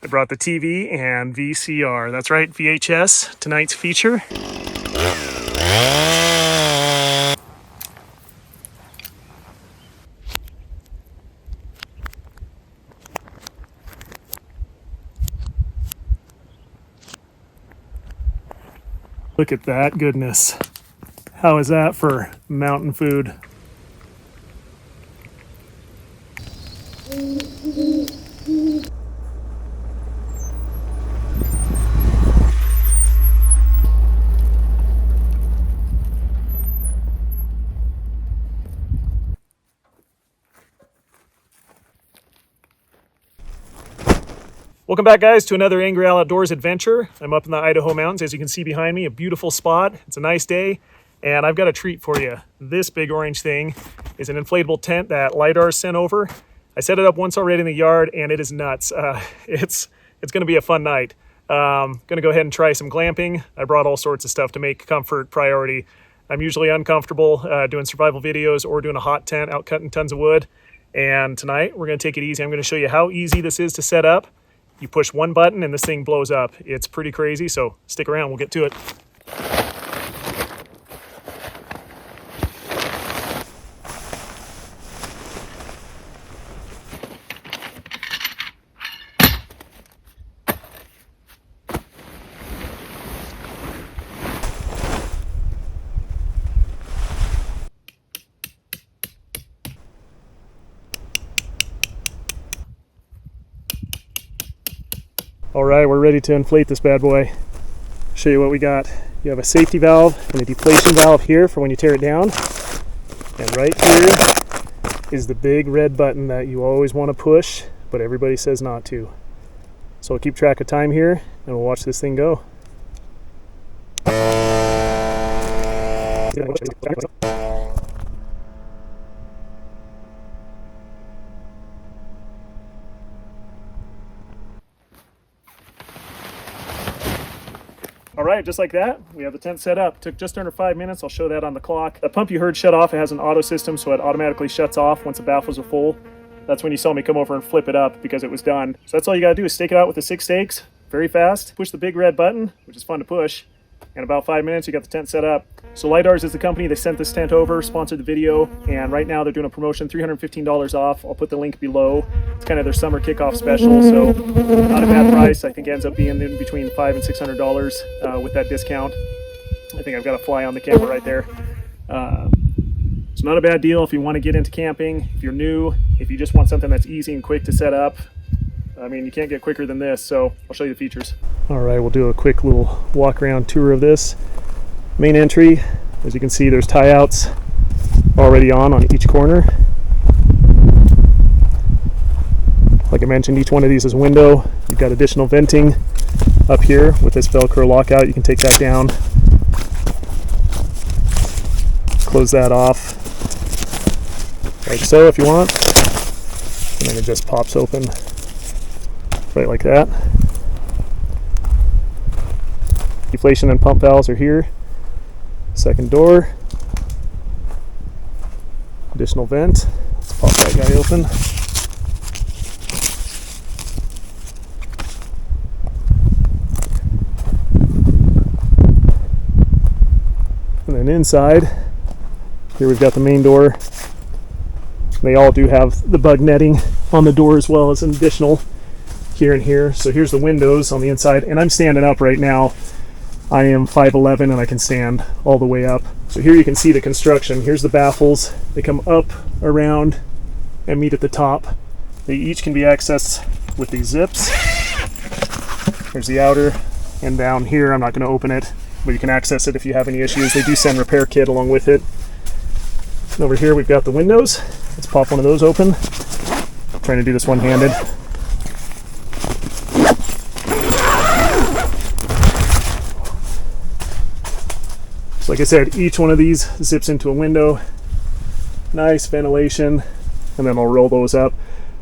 I brought the TV and VCR. That's right, VHS, tonight's feature. Look at that goodness. How is that for mountain food? Welcome back, guys, to another Angry Owl Outdoors adventure. I'm up in the Idaho mountains, as you can see behind me, a beautiful spot. It's a nice day, and I've got a treat for you. This big orange thing is an inflatable tent that Lydarz sent over. I set it up once already in the yard, and it is nuts. It's going to be a fun night. Going to go ahead and try some glamping. I brought all sorts of stuff to make comfort priority. I'm usually uncomfortable doing survival videos or doing a hot tent out cutting tons of wood. And tonight, we're going to take it easy. I'm going to show you how easy this is to set up. You push one button and this thing blows up. It's pretty crazy, so stick around, we'll get to it. All right, we're ready to inflate this bad boy. Show you what we got. You have a safety valve and a deflation valve here for when you tear it down. And right here is the big red button that you always want to push, but everybody says not to. So we'll keep track of time here and we'll watch this thing go. All right, just like that, we have the tent set up. Took just under 5 minutes. I'll show that on the clock. The pump you heard shut off. It has an auto system, so it automatically shuts off once the baffles are full. That's when you saw me come over and flip it up because it was done. So that's all you gotta do is stake it out with the 6 stakes, very fast. Push the big red button, which is fun to push. In about 5 minutes, you got the tent set up. So Lydarz is the company. They sent this tent over, sponsored the video, and right now they're doing a promotion, $315 off. I'll put the link below. It's kind of their summer kickoff special, so not a bad price. I think it ends up being in between $500 and $600 with that discount. I think I've got a fly on the camera right there. It's not a bad deal if you want to get into camping, if you're new, if you just want something that's easy and quick to set up. I mean, you can't get quicker than this, so I'll show you the features. All right, we'll do a quick little walk around tour of this. Main entry, as you can see, there's tie outs already on each corner. Like I mentioned, each one of these is a window. You've got additional venting up here with this Velcro lockout. You can take that down, close that off, like so if you want, and then it just pops open. Right like that. Deflation and pump valves are here. Second door. Additional vent. Let's pop that guy open. And then inside, here we've got the main door. They all do have the bug netting on the door as well as an additional here and here. So here's the windows on the inside, and I'm standing up right now. I am 5'11" and I can stand all the way up. So here you can see the construction. Here's the baffles. They come up, around, and meet at the top. They each can be accessed with these zips. There's the outer, and down here, I'm not going to open it, but you can access it if you have any issues. They do send repair kit along with it. And over here we've got the windows. Let's pop one of those open. I'm trying to do this one-handed. Like I said, each one of these zips into a window. Nice ventilation, and then I'll roll those up.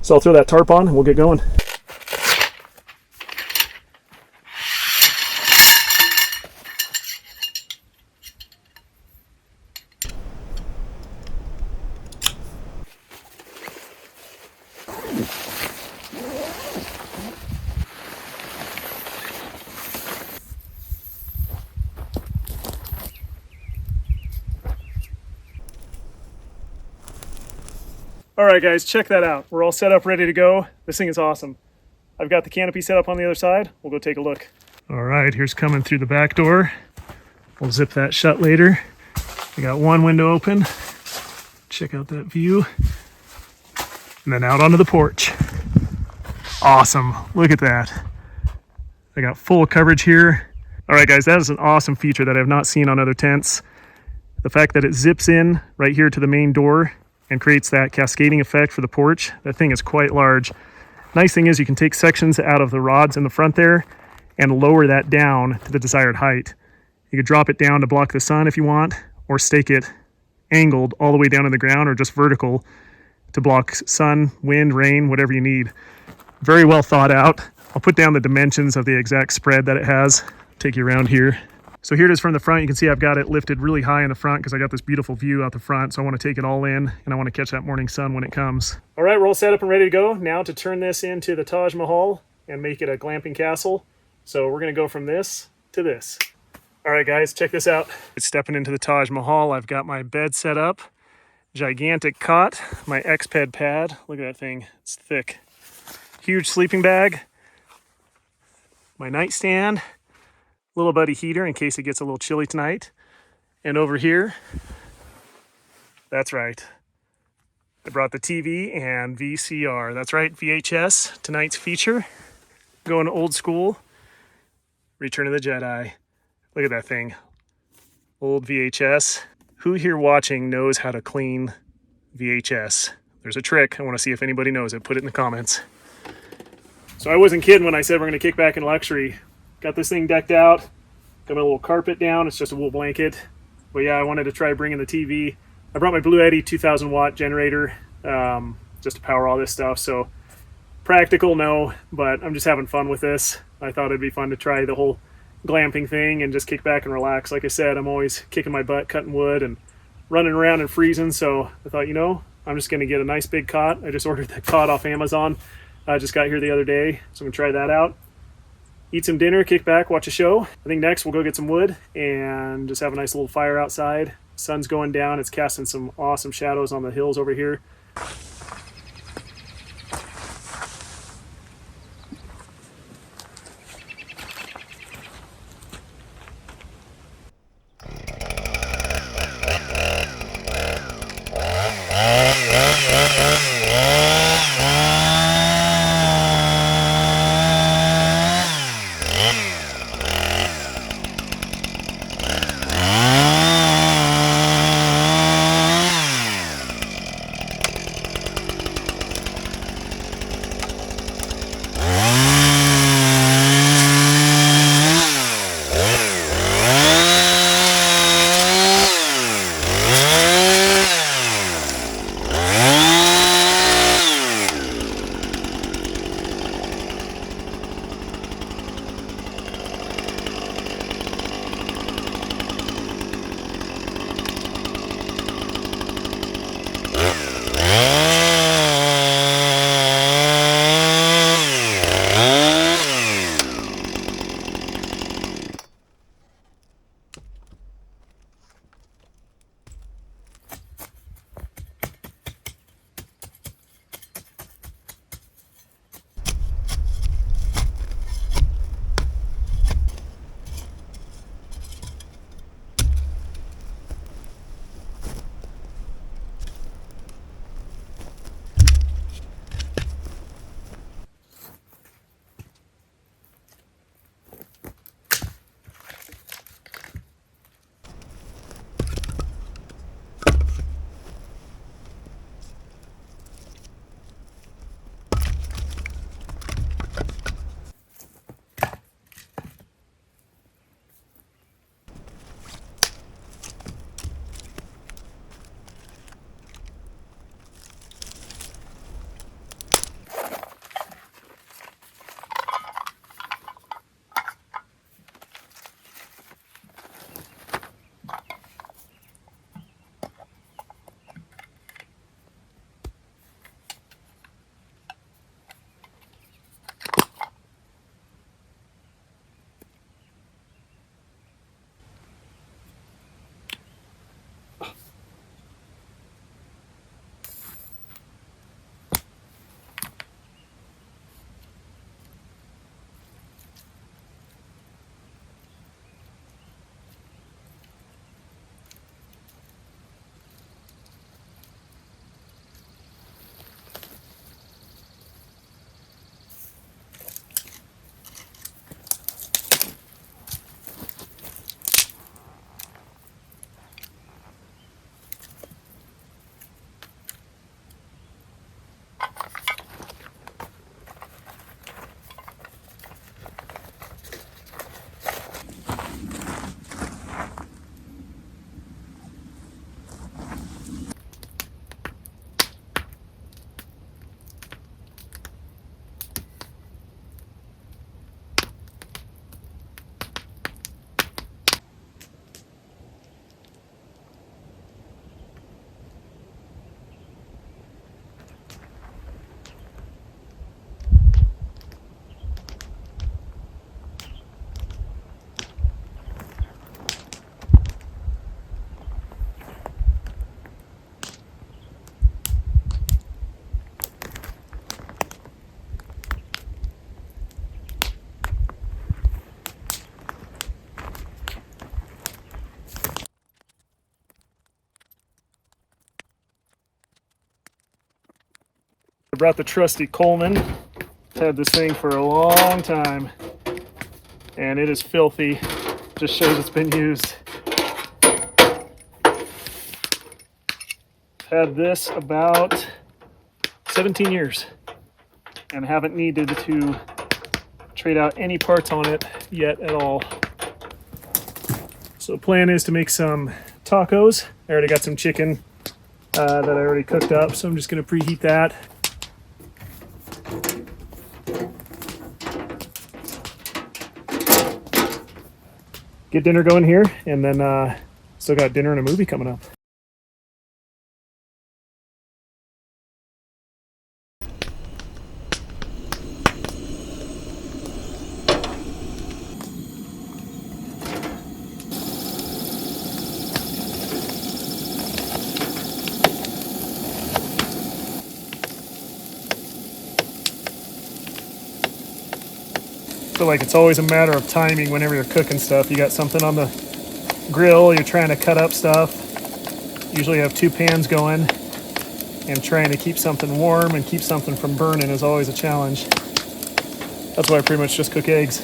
So I'll throw that tarp on and we'll get going. All right, guys, check that out. We're all set up, ready to go. This thing is awesome. I've got the canopy set up on the other side. We'll go take a look. All right, here's coming through the back door. We'll zip that shut later. We got one window open. Check out that view. And then out onto the porch. Awesome, look at that. I got full coverage here. All right, guys, that is an awesome feature that I've not seen on other tents. The fact that it zips in right here to the main door and creates that cascading effect for the porch. That thing is quite large. Nice thing is you can take sections out of the rods in the front there and lower that down to the desired height. You could drop it down to block the sun if you want, or stake it angled all the way down to the ground, or just vertical to block sun, wind, rain, whatever you need. Very well thought out. I'll put down the dimensions of the exact spread that it has. Take you around here. So here it is from the front. You can see I've got it lifted really high in the front because I got this beautiful view out the front. So I want to take it all in and I want to catch that morning sun when it comes. All right, we're all set up and ready to go. Now to turn this into the Taj Mahal and make it a glamping castle. So we're going to go from this to this. All right, guys, check this out. It's stepping into the Taj Mahal. I've got my bed set up, gigantic cot, my X-Ped pad. Look at that thing, it's thick. Huge sleeping bag, my nightstand, little buddy heater in case it gets a little chilly tonight. And over here, that's right, I brought the TV and VCR. That's right, VHS, tonight's feature. Going old school, Return of the Jedi. Look at that thing, old VHS. Who here watching knows how to clean VHS? There's a trick, I wanna see if anybody knows it, put it in the comments. So I wasn't kidding when I said we're gonna kick back in luxury. Got this thing decked out, got my little carpet down, it's just a wool blanket. But yeah, I wanted to try bringing the TV. I brought my Blue Eddy 2000 watt generator just to power all this stuff. So practical, no, but I'm just having fun with this. I thought it'd be fun to try the whole glamping thing and just kick back and relax. Like I said, I'm always kicking my butt, cutting wood and running around and freezing. So I thought, you know, I'm just gonna get a nice big cot. I just ordered that cot off Amazon. I just got here the other day, so I'm gonna try that out. Eat some dinner, kick back, watch a show. I think next we'll go get some wood and just have a nice little fire outside. Sun's going down, it's casting some awesome shadows on the hills over here. I brought the trusty Coleman. Had this thing for a long time, and it is filthy. Just shows it's been used. Had this about 17 years and haven't needed to trade out any parts on it yet at all. So the plan is to make some tacos. I already got some chicken that I already cooked up, so I'm just going to preheat that. Get dinner going here, and then still got dinner and a movie coming up. I feel like it's always a matter of timing whenever you're cooking stuff. You got something on the grill, you're trying to cut up stuff. Usually have two pans going, and trying to keep something warm and keep something from burning is always a challenge. That's why I pretty much just cook eggs.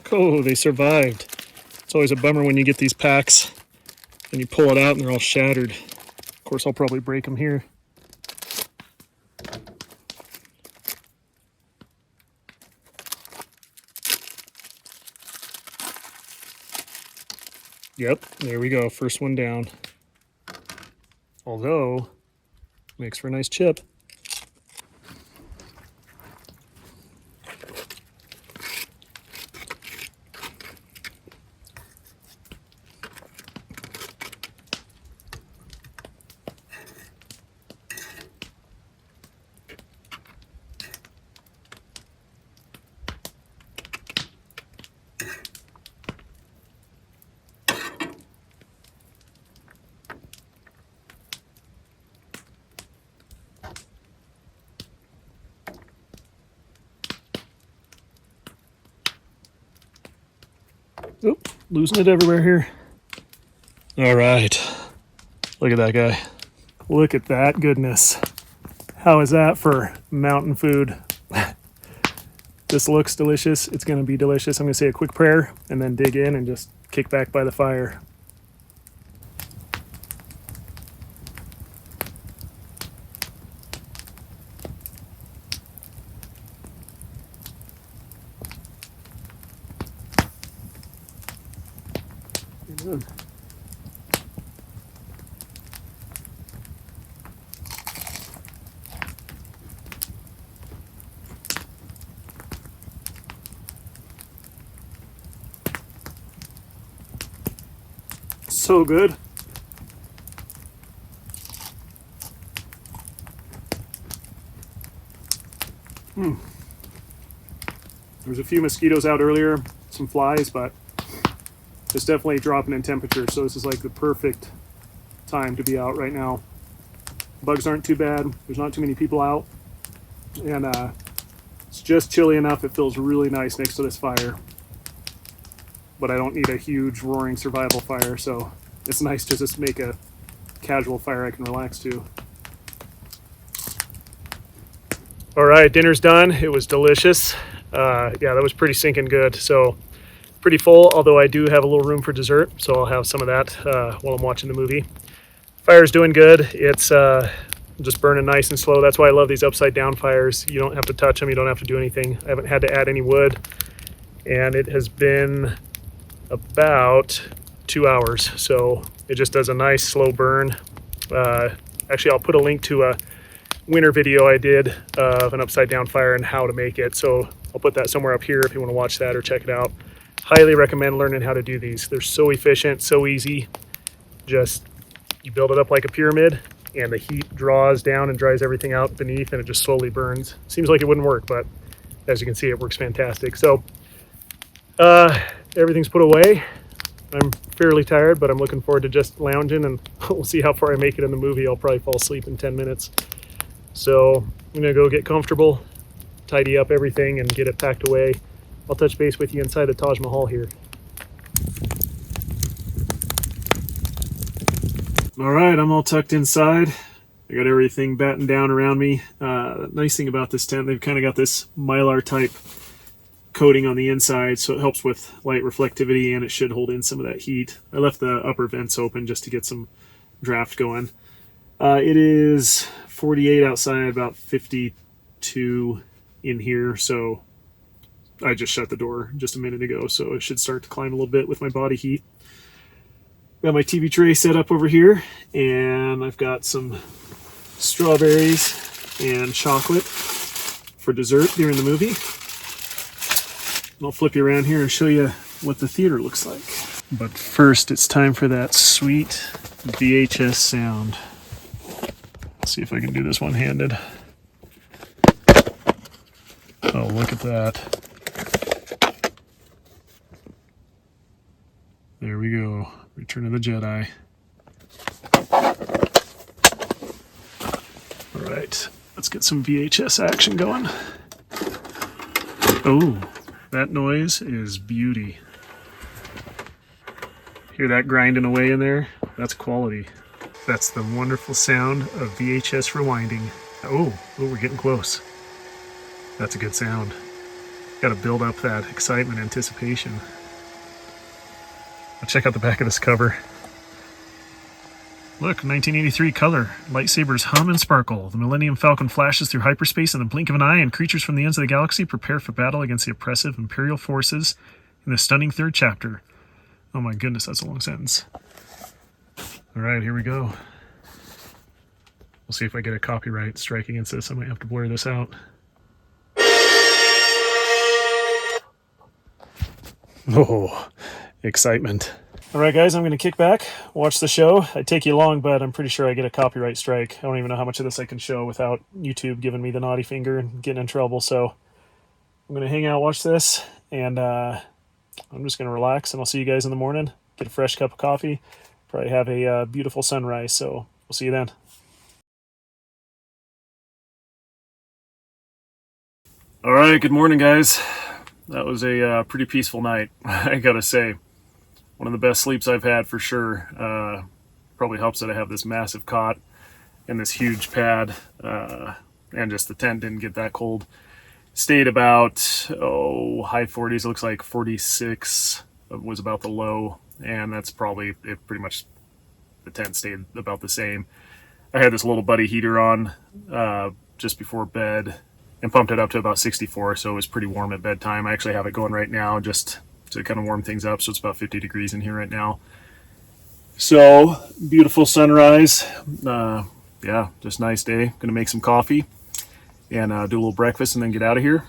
Oh, they survived. It's always a bummer when you get these packs and you pull it out and they're all shattered. Of course, I'll probably break them here. Yep, there we go. First one down. Although, makes for a nice chip. Oop, losing it everywhere here. All right. Look at that guy. Look at that goodness. How is that for mountain food? This looks delicious. It's going to be delicious. I'm going to say a quick prayer and then dig in and just kick back by the fire. Good. So good. There's a few mosquitoes out earlier, some flies, but it's definitely dropping in temperature, so this is like the perfect time to be out right now. Bugs aren't too bad, there's not too many people out, and it's just chilly enough. It feels really nice next to this fire, but I don't need a huge roaring survival fire, so it's nice to just make a casual fire I can relax to. All right, dinner's done. It was delicious. Yeah, that was pretty stinking good. So pretty full, although I do have a little room for dessert, so I'll have some of that while I'm watching the movie. Fire's doing good. It's just burning nice and slow. That's why I love these upside down fires. You don't have to touch them. You don't have to do anything. I haven't had to add any wood, and it has been about 2 hours. So it just does a nice slow burn. Actually, I'll put a link to a winter video I did of an upside down fire and how to make it. So I'll put that somewhere up here if you want to watch that or check it out. Highly recommend learning how to do these. They're so efficient, so easy. Just, you build it up like a pyramid and the heat draws down and dries everything out beneath and it just slowly burns. Seems like it wouldn't work, but as you can see, it works fantastic. So everything's put away. I'm fairly tired, but I'm looking forward to just lounging, and we'll see how far I make it in the movie. I'll probably fall asleep in 10 minutes. So I'm gonna go get comfortable, tidy up everything and get it packed away. I'll touch base with you inside the Taj Mahal here. All right, I'm all tucked inside. I got everything battened down around me. Nice thing about this tent, they've kind of got this Mylar type coating on the inside, so it helps with light reflectivity and it should hold in some of that heat. I left the upper vents open just to get some draft going. It is 48 outside, about 52 in here, so I just shut the door just a minute ago, so it should start to climb a little bit with my body heat. Got my TV tray set up over here, and I've got some strawberries and chocolate for dessert during the movie. I'll flip you around here and show you what the theater looks like. But first, it's time for that sweet VHS sound. Let's see if I can do this one-handed. Oh, look at that. There we go. Return of the Jedi. All right, let's get some VHS action going. Oh, that noise is beauty. Hear that grinding away in there? That's quality. That's the wonderful sound of VHS rewinding. Oh, we're getting close. That's a good sound. Got to build up that excitement, anticipation. I'll check out the back of this cover. Look, 1983 color. Lightsabers hum and sparkle. The Millennium Falcon flashes through hyperspace in the blink of an eye, and creatures from the ends of the galaxy prepare for battle against the oppressive Imperial forces in the stunning third chapter. Oh my goodness, that's a long sentence. All right, here we go. We'll see if I get a copyright strike against this. I might have to blur this out. Oh, excitement. All right, guys, I'm going to kick back, watch the show. I'd take you long, but I'm pretty sure I get a copyright strike. I don't even know how much of this I can show without YouTube giving me the naughty finger and getting in trouble. So I'm going to hang out, watch this, and I'm just going to relax, and I'll see you guys in the morning. Get a fresh cup of coffee. Probably have a beautiful sunrise, so we'll see you then. All right, good morning, guys. That was a pretty peaceful night, I gotta say. One of the best sleeps I've had for sure. Probably helps that I have this massive cot and this huge pad, and just the tent didn't get that cold. Stayed about, high 40s, looks like 46 was about the low, and that's probably it. Pretty much the tent stayed about the same. I had this little buddy heater on just before bed and pumped it up to about 64, so it was pretty warm at bedtime. I actually have it going right now just to kind of warm things up, so it's about 50 degrees in here right now. So, beautiful sunrise. Yeah, just nice day. Gonna make some coffee and do a little breakfast and then get out of here.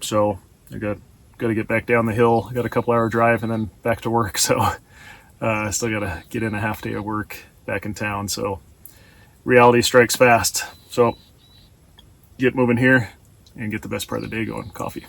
So, I got to get back down the hill. I got a couple hour drive and then back to work, so I still got to get in a half day of work back in town. So, reality strikes fast. So, get moving here and get the best part of the day going, coffee.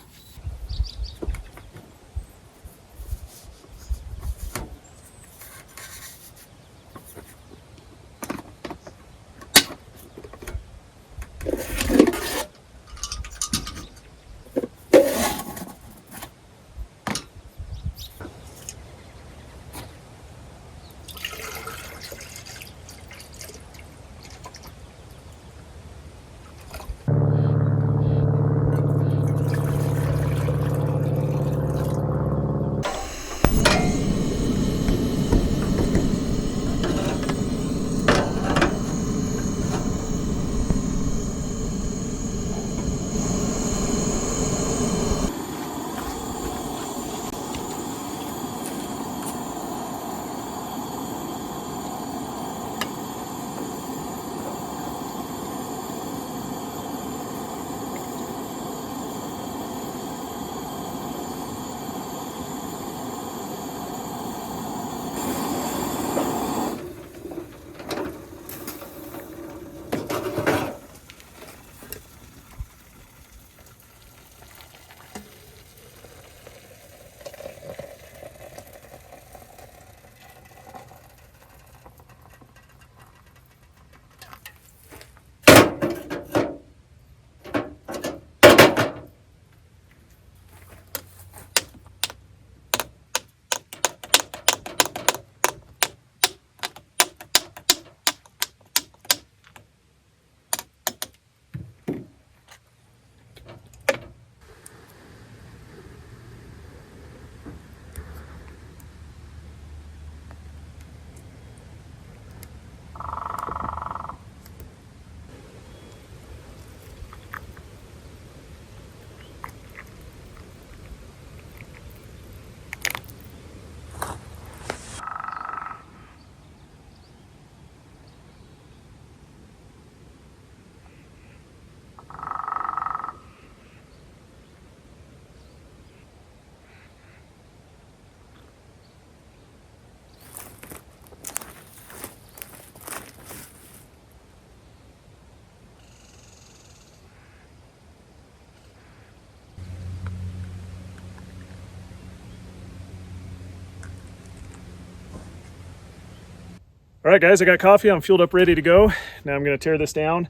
All right, guys, I got coffee. I'm fueled up, ready to go. Now I'm going to tear this down,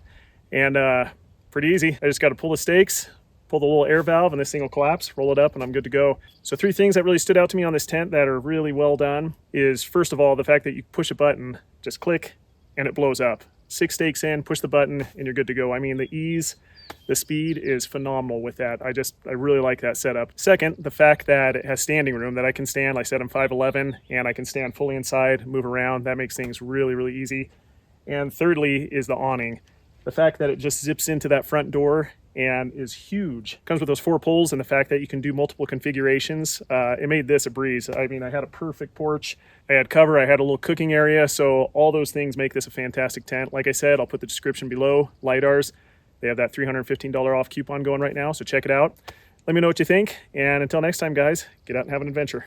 and pretty easy. I just got to pull the stakes, pull the little air valve, and this thing will collapse, roll it up, and I'm good to go. So 3 things that really stood out to me on this tent that are really well done is, first of all, the fact that you push a button, just click, and it blows up. 6 stakes in, push the button, and you're good to go. I mean, the ease, the speed is phenomenal with that. I really like that setup. Second, the fact that it has standing room, that I can stand. Like I said, I'm 5'11", and I can stand fully inside, move around. That makes things really, really easy. And thirdly is the awning. The fact that it just zips into that front door and is huge. Comes with those 4 poles, and the fact that you can do multiple configurations. It made this a breeze. I mean, I had a perfect porch. I had cover. I had a little cooking area. So all those things make this a fantastic tent. Like I said, I'll put the description below. Lydarz. They have that $315 off coupon going right now, so check it out. Let me know what you think, and until next time, guys, get out and have an adventure.